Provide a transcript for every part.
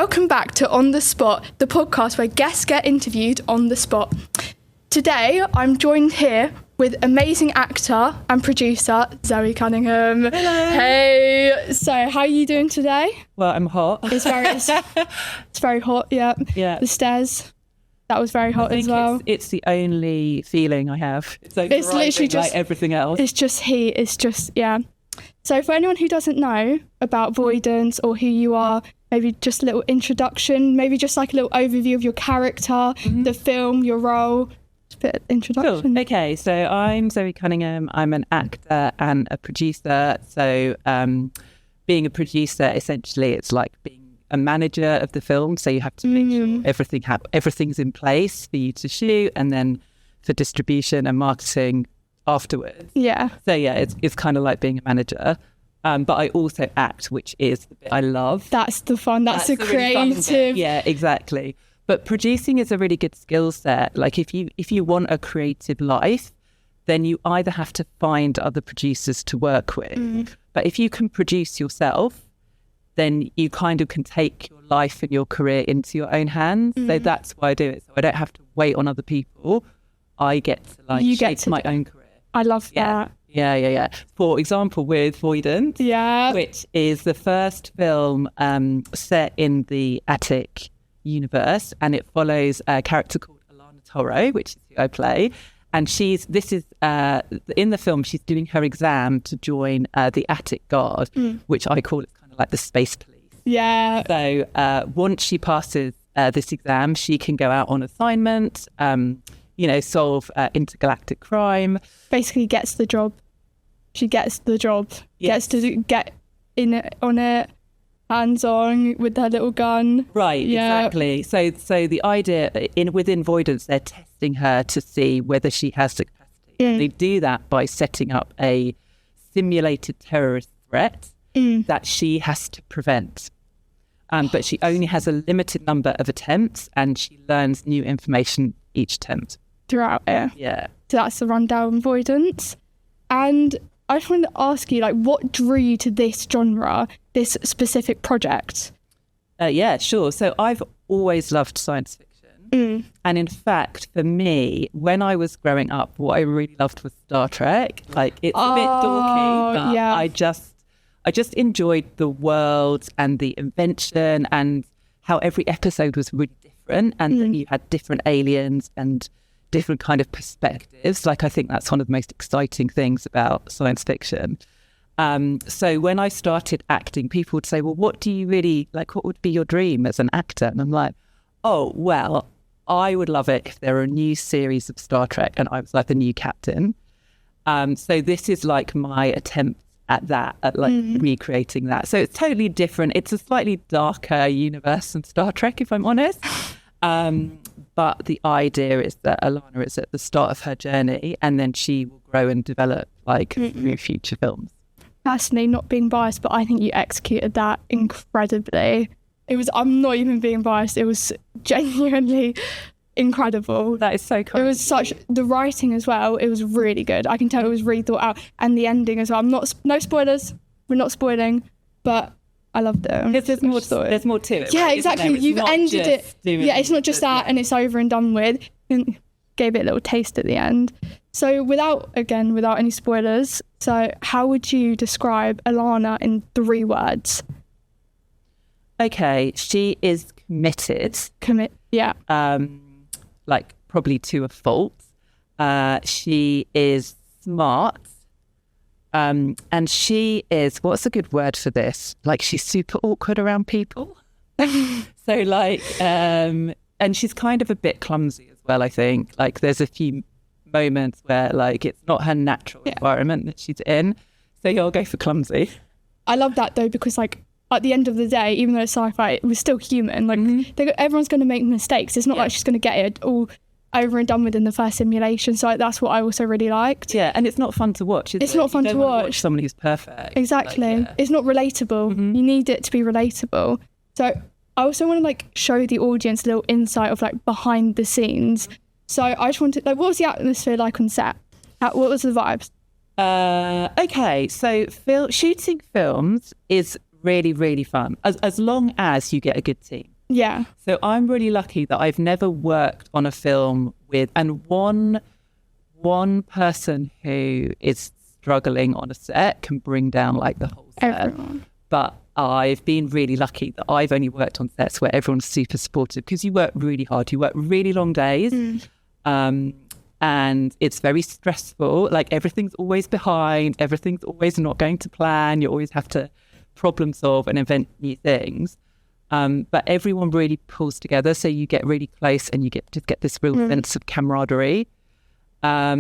Welcome back to On The Spot, the podcast where guests get interviewed on the spot. Today, I'm joined here with amazing actor and producer, Zoe Cunningham. Hello. Hey. So, how are you doing today? Well, I'm hot. It's very hot, yeah. Yeah. The stairs, that was very hot as well. It's the only feeling I have. It's literally just like everything else. It's just heat. It's just, yeah. So for anyone who doesn't know about Voidance or who you are, maybe just a little introduction, maybe just like a little overview of your character, the film, your role. Just a bit of introduction. Cool. Okay, so I'm Zoe Cunningham. I'm an actor and a producer. So being a producer, essentially, it's like being a manager of the film. So you have to make sure everything's in place for you to shoot, and then for distribution and marketing afterwards. Yeah. So yeah, it's kind of like being a manager. But I also act, which is the bit I love. That's the fun. That's the creative. Yeah, exactly. But producing is a really good skill set. Like if you want a creative life, then you either have to find other producers to work with. But if you can produce yourself, then you kind of can take your life and your career into your own hands. So that's why I do it. So I don't have to wait on other people. I get to shape my own career. I love that. Yeah. For example, with Voidance, which is the first film set in the Attic universe, and it follows a character called Alana Toro, which is who I play. And in the film, she's doing her exam to join the Attic Guard, which I call it kind of like the space police. Yeah. So once she passes this exam, she can go out on assignment, solve intergalactic crime. Basically gets the job. She gets the job. Yes. Gets to get in it, on it, hands-on with her little gun. Right, yeah. Exactly. So the idea, within Voidance, they're testing her to see whether she has the capacity. They do that by setting up a simulated terrorist threat that she has to prevent. But she only has a limited number of attempts, and she learns new information each attempt. Throughout it. Yeah. So that's the rundown Voidance. And I just wanted to ask you, what drew you to this genre, this specific project? Yeah, sure. So I've always loved science fiction. And in fact, for me, when I was growing up, what I really loved was Star Trek. It's a bit dorky, but yeah. I just enjoyed the world and the invention and how every episode was really different. And then you had different aliens and different kind of perspectives. I think that's one of the most exciting things about science fiction. So when I started acting, people would say, well, what do you really, what would be your dream as an actor? And I'm like, oh, well, I would love it if there were a new series of Star Trek and I was like the new captain. So this is my attempt at that, recreating that. So it's totally different. It's a slightly darker universe than Star Trek, if I'm honest. But the idea is that Alana is at the start of her journey, and then she will grow and develop through future films. Personally, not being biased, but I think you executed that incredibly. I'm not even being biased. It was genuinely incredible. That is so cool. It was the writing as well. It was really good. I can tell it was really thought out, and the ending as well. No spoilers. We're not spoiling, but I loved it. There's more to it. Yeah, right, exactly. You've ended it. Yeah, it's not just that and it's over and done with. Gave it a little taste at the end. So without any spoilers, so how would you describe Alana in 3 words? Okay, she is committed. Yeah. Probably to a fault. She is smart. And she is, what's a good word for this? She's super awkward around people. So and she's kind of a bit clumsy as well, I think. There's a few moments where it's not her natural environment that she's in. So I'll go for clumsy. I love that though, because at the end of the day, even though it's sci-fi, it was still human. Everyone's going to make mistakes. It's not like she's going to get it all over and done with in the first simulation. So that's what I also really liked. Yeah, and it's not fun to watch, is it? It's not fun to watch. Someone who's perfect. Exactly. It's not relatable. You need it to be relatable. So I also want to show the audience a little insight of behind the scenes. So I just wanted, what was the atmosphere like on set? What was the vibes? Okay, so shooting films is really, really fun, as long as you get a good team. Yeah. So I'm really lucky that I've never worked on a film with, and one person who is struggling on a set can bring down like the whole set. Everyone. But I've been really lucky that I've only worked on sets where everyone's super supportive, because you work really hard, you work really long days. And it's very stressful. Like, everything's always behind, everything's always not going to plan. You always have to problem solve and invent new things. But everyone really pulls together, so you get really close and you get this real sense of camaraderie. But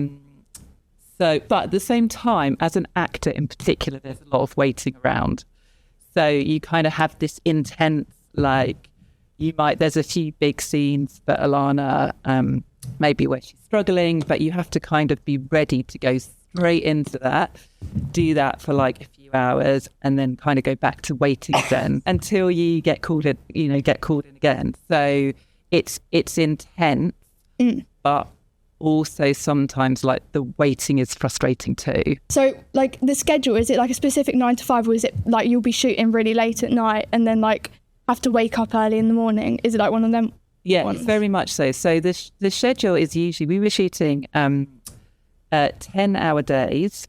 at the same time, as an actor in particular, there's a lot of waiting around. So you kind of have this intense, like, there's a few big scenes for Alana, maybe where she's struggling, but you have to kind of be ready to go straight into that, do that for like a few hours, and then kind of go back to waiting again until you get called in again. So it's intense, but also sometimes like the waiting is frustrating too. So like the schedule, is it like a specific 9 to 5, or is it like you'll be shooting really late at night and then like have to wake up early in the morning? Is it like one of them? Yeah, ones? It's very much so. So the schedule is usually, we were shooting 10-hour days,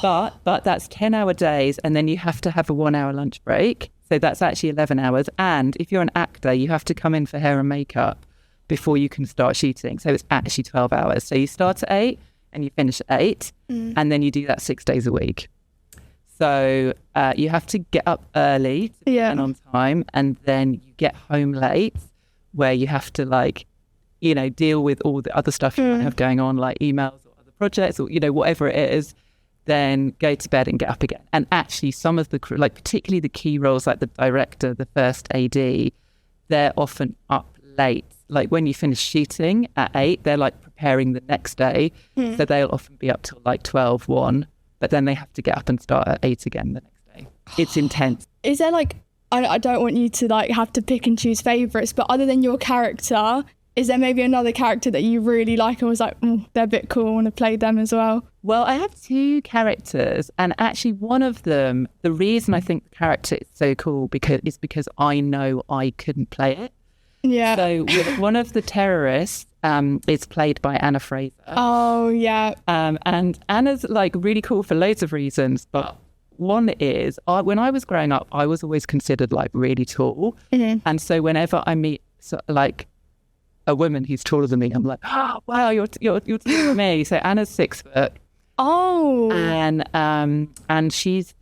but that's 10-hour days, and then you have to have a 1-hour lunch break. So that's actually 11 hours. And if you're an actor, you have to come in for hair and makeup before you can start shooting. So it's actually 12 hours. So you start at 8 and you finish at 8, and then you do that 6 days a week. So you have to get up early to be on time, and then you get home late, where you have to like, deal with all the other stuff you might have going on, like emails or other projects or, whatever it is, then go to bed and get up again. And actually some of the crew, like particularly the key roles, like the director, the first AD, they're often up late. Like when you finish shooting at 8, they're like preparing the next day. So they'll often be up till like 12, 1, but then they have to get up and start at 8 again the next day. It's intense. Is there like, I don't want you to like have to pick and choose favourites, but other than your character, is there maybe another character that you really like and was like, they're a bit cool, I want to play them as well? Well, I have 2 characters, and actually one of them, the reason I think the character is so cool is because I know I couldn't play it. Yeah. So with one of the terrorists is played by Anna Fraser. Oh, yeah. And Anna's like really cool for loads of reasons, but one is, when I was growing up, I was always considered like really tall. And so whenever I meet like a woman who's taller than me, I'm like, oh, wow, you're taller than me. So Anna's 6 foot. Oh. And she's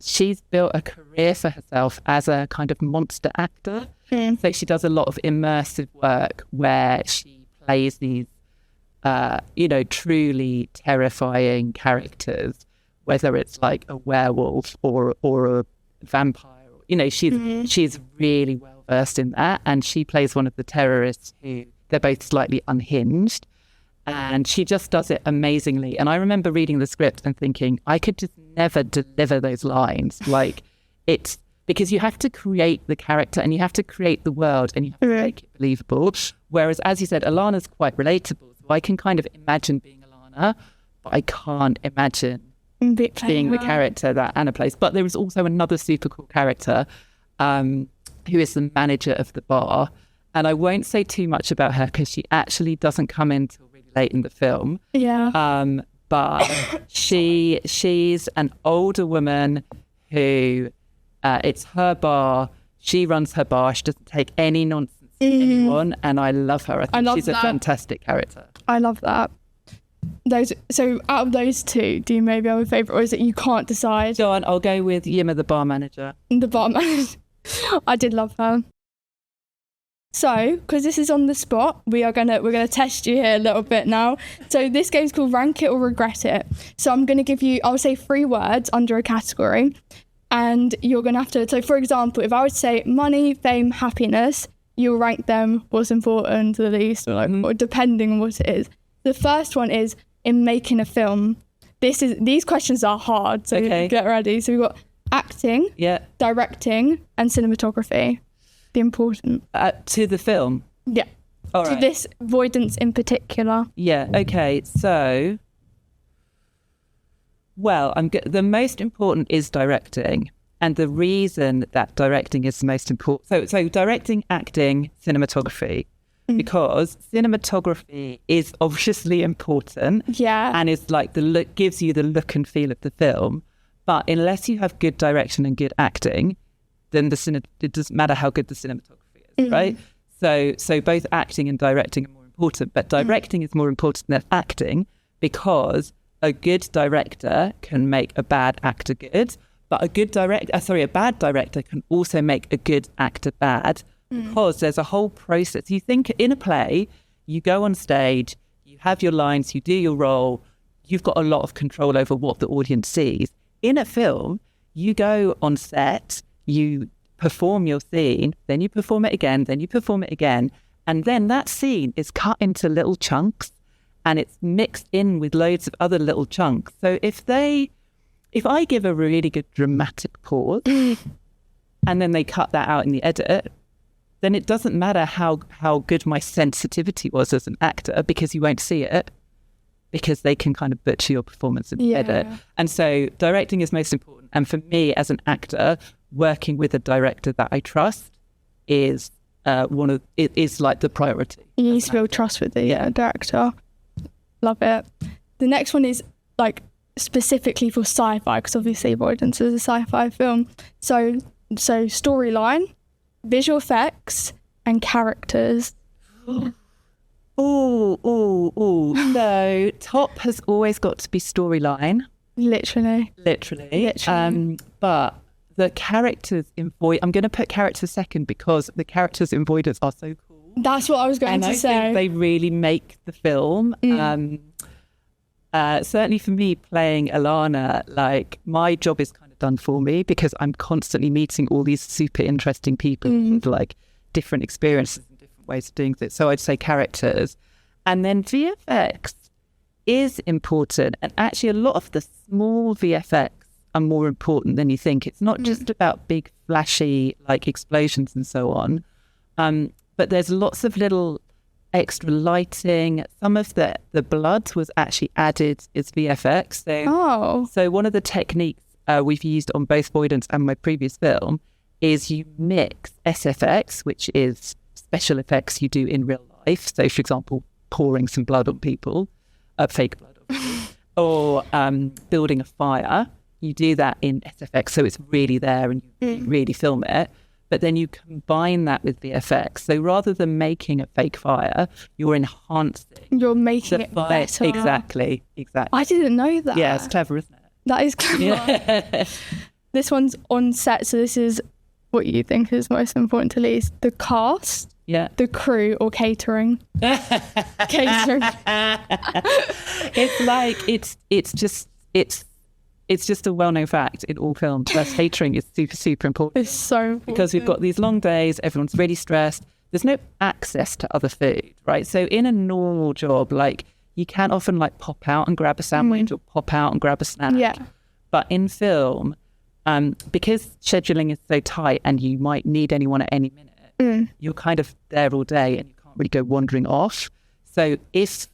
built a career for herself as a kind of monster actor. So she does a lot of immersive work where she plays these, truly terrifying characters, whether it's like a werewolf or a vampire. She's really well versed in that, and she plays one of the terrorists who they're both slightly unhinged, and she just does it amazingly. And I remember reading the script and thinking I could just never deliver those lines. Like, it's because you have to create the character and you have to create the world and you have to make it believable. Whereas, as you said, Alana's quite relatable, so I can kind of imagine being Alana, but I can't imagine being the character that Anna plays. But there is also another super cool character who is the manager of the bar, and I won't say too much about her because she actually doesn't come in till really late in the film. But she's an older woman who it's her bar, she runs her bar, she doesn't take any nonsense from anyone, and I love her. I think she's a fantastic character. I love that. So out of those 2, do you maybe have a favourite, or is it you can't decide? Go on, I'll go with Yima, the bar manager. The bar manager. I did love her. So, because this is on the spot, we're gonna test you here a little bit now. So this game's called Rank It or Regret It. So I'm gonna give you, I'll say 3 words under a category, and you're gonna have to. So for example, if I would say money, fame, happiness, you'll rank them what's important to the least, or like or depending on what it is. The first one is in making a film. These questions are hard, so get ready. So we've got acting, directing, and cinematography. The important to the film. Yeah. All right. To this Voidance in particular. Yeah. Okay. So, well, the most important is directing. And the reason that directing is the most important, so directing, acting, cinematography, because cinematography is obviously important, and is like the look, gives you the look and feel of the film. But unless you have good direction and good acting, then it doesn't matter how good the cinematography is, right? So both acting and directing are more important, but directing is more important than acting, because a good director can make a bad actor good. But a bad director can also make a good actor bad, because there's a whole process. You think in a play, you go on stage, you have your lines, you do your role, you've got a lot of control over what the audience sees. In a film, you go on set, you perform your scene, then you perform it again, then you perform it again. And then that scene is cut into little chunks and it's mixed in with loads of other little chunks. So if I give a really good dramatic pause and then they cut that out in the edit, then it doesn't matter how good my sensitivity was as an actor, because you won't see it, because they can kind of butcher your performance in the edit. And so directing is most important. And for me as an actor, working with a director that I trust is like the priority. You need to build trust with the director. Love it. The next one is like specifically for sci-fi, because obviously Voidance is a sci-fi film. So storyline, visual effects, and characters. So top has always got to be storyline. Literally. But the characters in Void, I'm going to put characters second, because the characters in Voidance are so cool. That's what I was going to say. I think they really make the film. Certainly for me, playing Alana, like my job is kind of done for me, because I'm constantly meeting all these super interesting people with like different experiences and different ways of doing things. So I'd say characters. And then VFX is important. And actually a lot of the small VFX are more important than you think. It's not just about big flashy like explosions and so on. But there's lots of little extra lighting. Some of the blood was actually added as VFX. So one of the techniques we've used on both Voidance and my previous film is you mix SFX, which is special effects you do in real life. So for example, pouring some blood on people, fake blood, or building a fire. You do that in SFX, so it's really there and you really film it. But then you combine that with VFX. So rather than making a fake fire, you're enhancing. You're making it better. Exactly. I didn't know that. Yeah, it's clever, isn't it? That is clever. Yeah. This one's on set, so this is what you think is most important to least. The cast, the crew, or catering. Catering. It's like, it's just a well-known fact in all films that catering is super, super important. It's so important. Because we've got these long days, everyone's really stressed. There's no access to other food, right? So in a normal job, like you can often like pop out and grab a sandwich or pop out and grab a snack. Yeah. But in film, because scheduling is so tight and you might need anyone at any minute, you're kind of there all day and you can't really go wandering off. So if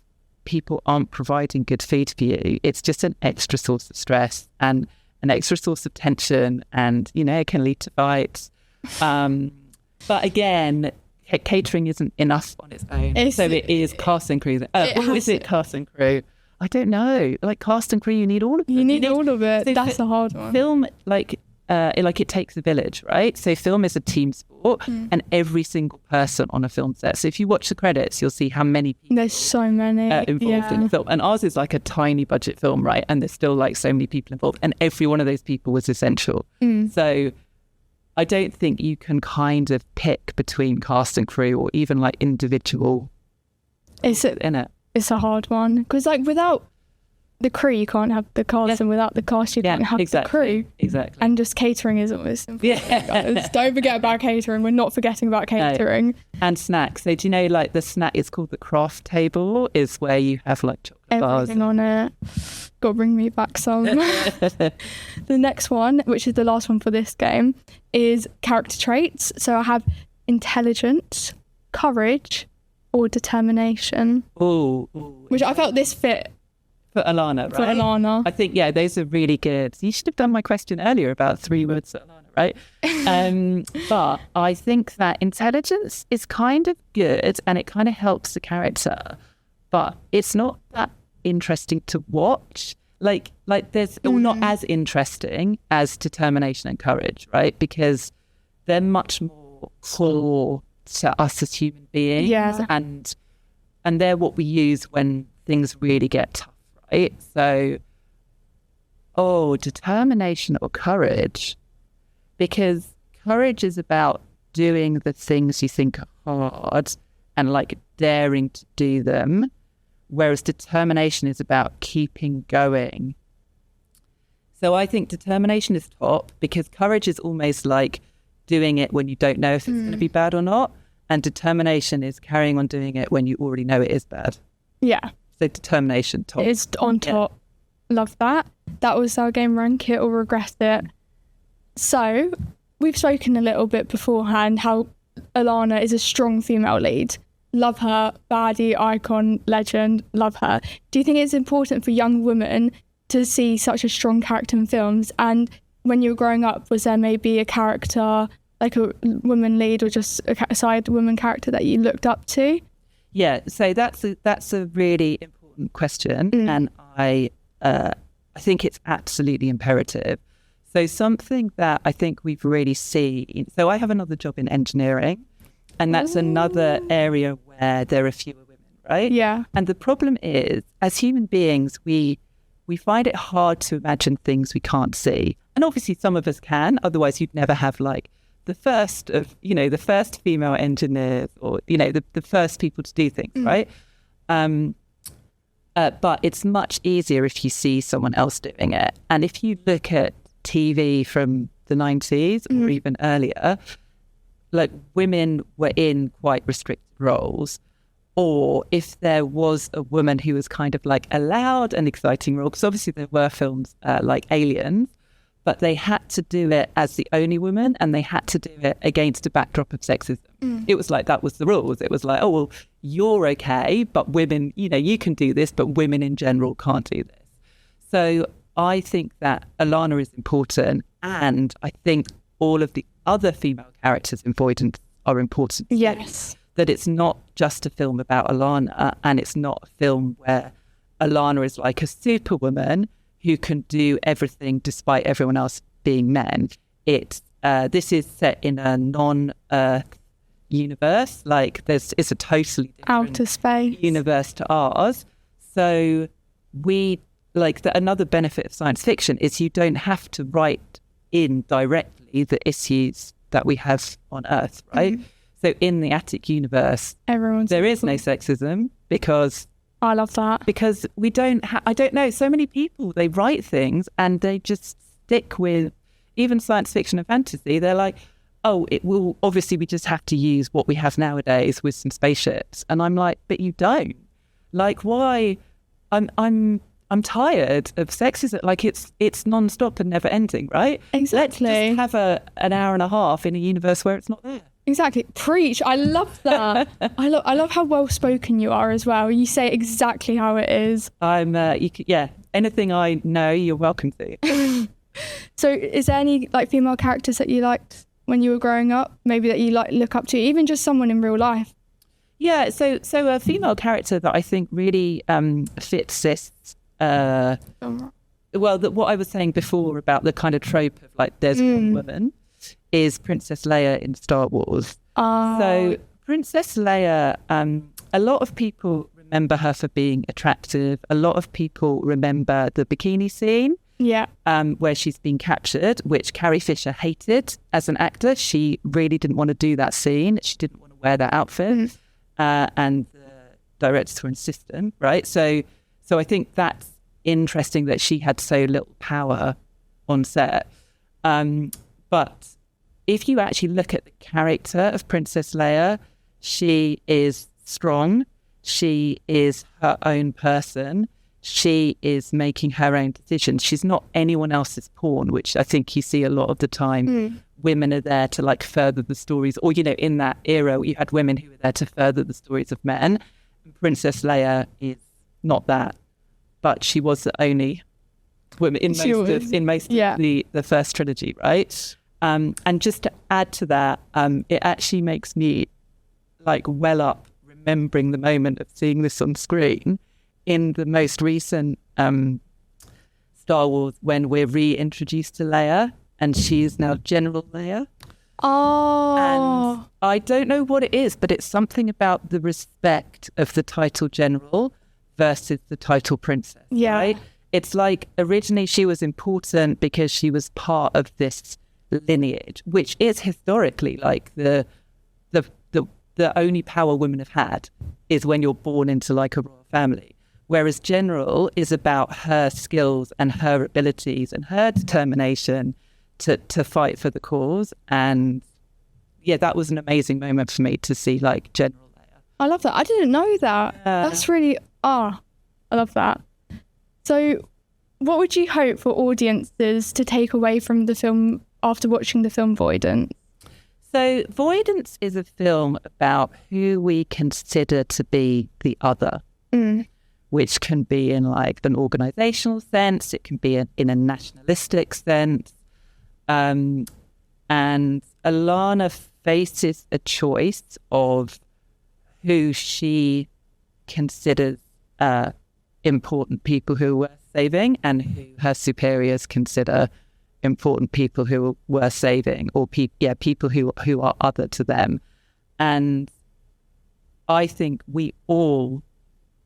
people aren't providing good food for you, it's just an extra source of stress and an extra source of tension, and it can lead to fights. But again, catering isn't enough on its own. So it is cast and crew. What is it, cast and crew? I don't know. Like cast and crew, you need all of it. You need all of it. So that's a hard one. Film, it takes a village, right? So film is a team sport, and every single person on a film set. So if you watch the credits, you'll see how many people. There's so many involved in the film, and ours is like a tiny budget film, right? And there's still like so many people involved, and every one of those people was essential. So I don't think you can kind of pick between cast and crew or even like individual. It's a hard one, because like without the crew you can't have the cast, and without the cast you can't have the crew. Exactly. And just catering is always important. Guys. Don't forget about catering. We're not forgetting about catering. No. And snacks. So do you know like the snack is called the craft table, is where you have like chocolate bars. Everything on it. Got to bring me back some. The next one, which is the last one for this game, is character traits. So I have intelligence, courage, or determination. Which I felt this fit. For Alana, right? For Alana. I think, those are really good. You should have done my question earlier about 3 words for Alana. right? But I think that intelligence is kind of good and it kind of helps the character, but it's not that interesting to watch. Like there's not as interesting as determination and courage, right? Because they're much more core to us as human beings, and they're what we use when things really get tough, right? So, determination or courage, because courage is about doing the things you think are hard and like daring to do them, whereas determination is about keeping going. So I think determination is top, because courage is almost like doing it when you don't know if it's going to be bad or not, and determination is carrying on doing it when you already know it is bad. Yeah. So determination top. It's on top. Love that. That was our game, Rank It or Regret It. So we've spoken a little bit beforehand how Alana is a strong female lead. Love her, baddie, icon, legend, love her. Do you think it's important for young women to see such a strong character in films? And when you were growing up, was there maybe a character, like a woman lead or just a side woman character that you looked up to? Yeah, so that's a really important question, and I think it's absolutely imperative. So something that I think we've really seen, so I have another job in engineering, and that's another area where there are fewer women, right? Yeah. And the problem is, as human beings, we find it hard to imagine things we can't see. And obviously some of us can, otherwise you'd never have like the first female engineers, or, the first people to do things, right? But it's much easier if you see someone else doing it. And if you look at TV from the 90s or even earlier, like women were in quite restricted roles, or if there was a woman who was kind of like allowed an exciting role, because obviously there were films like Aliens, but they had to do it as the only woman, and they had to do it against a backdrop of sexism. It was like, that was the rules. It was like, oh, well, you're okay, but women, you can do this, but women in general can't do this. So I think that Alana is important, and I think all of the other female characters in Voidance are important. Yes. That it's not just a film about Alana, and it's not a film where Alana is like a superwoman who can do everything despite everyone else being men. This is set in a non-Earth universe. Like it's a totally different outer space universe to ours. So another benefit of science fiction is you don't have to write in directly the issues that we have on Earth, right? So in the Attic universe, there is no sexism, because I love that. Because we don't I don't know, so many people, they write things and they just stick with, even science fiction and fantasy, they're like, obviously we just have to use what we have nowadays with some spaceships. And I'm like, but you don't. Like, why? I'm tired of sexism. Like it's non-stop and never ending, right? Exactly. Let's just have an hour and a half in a universe where it's not there. Exactly. Preach. I love that. I love how well spoken you are as well. You say exactly how it is. Anything I know, you're welcome to. So is there any like female characters that you liked when you were growing up, maybe that you like look up to, even just someone in real life? Yeah, so a female character that I think really fits this what I was saying before about the kind of trope of like there's one woman, is Princess Leia in Star Wars. So Princess Leia, a lot of people remember her for being attractive. A lot of people remember the bikini scene, where she's been captured, which Carrie Fisher hated as an actor. She really didn't want to do that scene. She didn't want to wear that outfit, and the directors were insistent, right? So I think that's interesting that she had so little power on set. But if you actually look at the character of Princess Leia, she is strong. She is her own person. She is making her own decisions. She's not anyone else's pawn, which I think you see a lot of the time. Women are there to like further the stories, or, in that era you had women who were there to further the stories of men. Princess Leia is not that, but she was the only woman in most of the first trilogy, right? And just to add to that, it actually makes me like well up remembering the moment of seeing this on screen in the most recent Star Wars, when we're reintroduced to Leia and she is now General Leia. Oh. And I don't know what it is, but it's something about the respect of the title General versus the title Princess. Yeah. Right? It's like originally she was important because she was part of this lineage, which is historically like the only power women have had is when you're born into like a royal family. Whereas General is about her skills and her abilities and her determination to fight for the cause. And yeah, that was an amazing moment for me to see like General Leia. I love that. I didn't know that. That's really, I love that. So what would you hope for audiences to take away from the film after watching the film Voidance? So Voidance is a film about who we consider to be the other, which can be in like an organizational sense, it can be in a nationalistic sense. And Alana faces a choice of who she considers important people who are worth saving and who her superiors consider important people who are worth saving, or people who are other to them. And I think we all,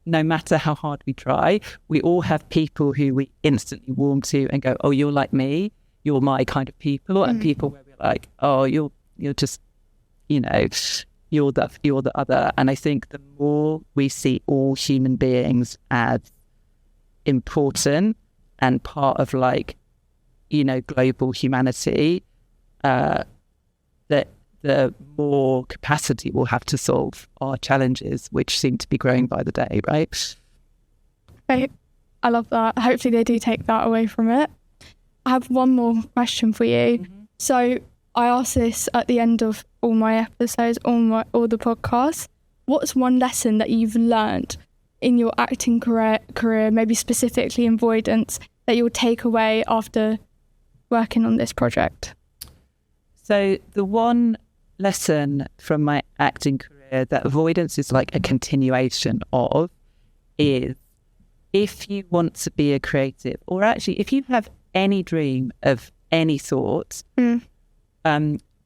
no matter how hard we try, we all have people who we instantly warm to and go, oh, you're like me, you're my kind of people. And people where we're like, oh, you're just, you know, you're the other. And I think the more we see all human beings as important and part of like, you know, global humanity, that the more capacity we'll have to solve our challenges, which seem to be growing by the day, right? I love that. Hopefully they do take that away from it. I have one more question for you. So I ask this at the end of all my episodes, all the podcasts. What's one lesson that you've learned in your acting career, maybe specifically in Voidance, that you'll take away after working on this project? So the one lesson from my acting career that Voidance is like a continuation of is, if you want to be a creative, or actually if you have any dream of any sort,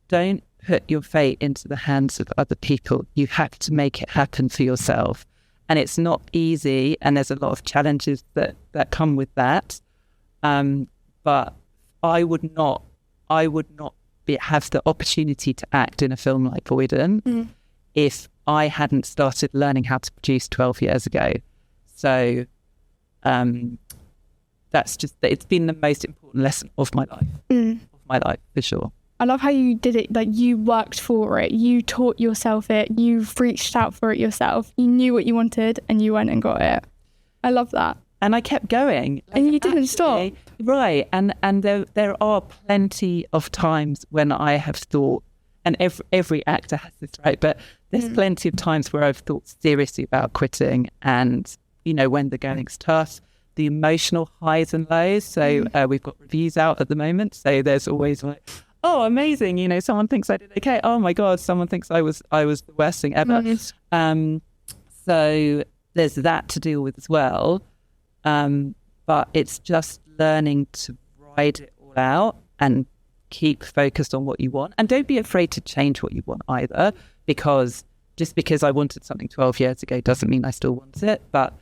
don't put your fate into the hands of other people. You have to make it happen for yourself. And it's not easy, and there's a lot of challenges that come with that. But I would not have the opportunity to act in a film like Voidance if I hadn't started learning how to produce 12 years ago. So that's just, it's been the most important lesson of my life, for sure. I love how you did it, like you worked for it, you taught yourself it, you've reached out for it yourself, you knew what you wanted and you went and got it. I love that. And I kept going. And you didn't stop. Right. And there are plenty of times when I have thought, and every actor has this, right? But there's plenty of times where I've thought seriously about quitting. And, you know, when the going's tough, the emotional highs and lows. So we've got reviews out at the moment. So there's always like, oh, amazing. You know, someone thinks I did okay. Oh my God, someone thinks I was the worst thing ever. So there's that to deal with as well. But it's just learning to ride it all out and keep focused on what you want. And don't be afraid to change what you want either, because just because I wanted something 12 years ago doesn't mean I still want it, but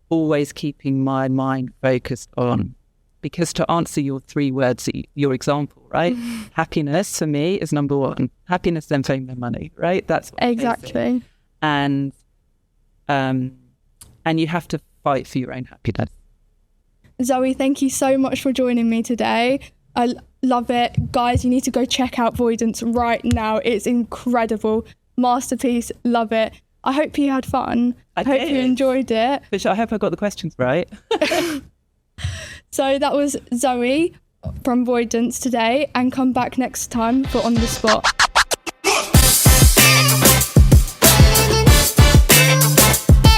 always keeping my mind focused on, because to answer your 3 words, your example, right? Happiness for me is number one. Happiness, then fame, then money, right? That's what exactly. And you have to fight for your own happiness. Zoe, thank you so much for joining me today. I love it. Guys, you need to go check out Voidance right now. It's incredible. Masterpiece. Love it. I hope you had fun. I hope you enjoyed it. Which I hope I got the questions right. So that was Zoe from Voidance today, and come back next time for On The Spot.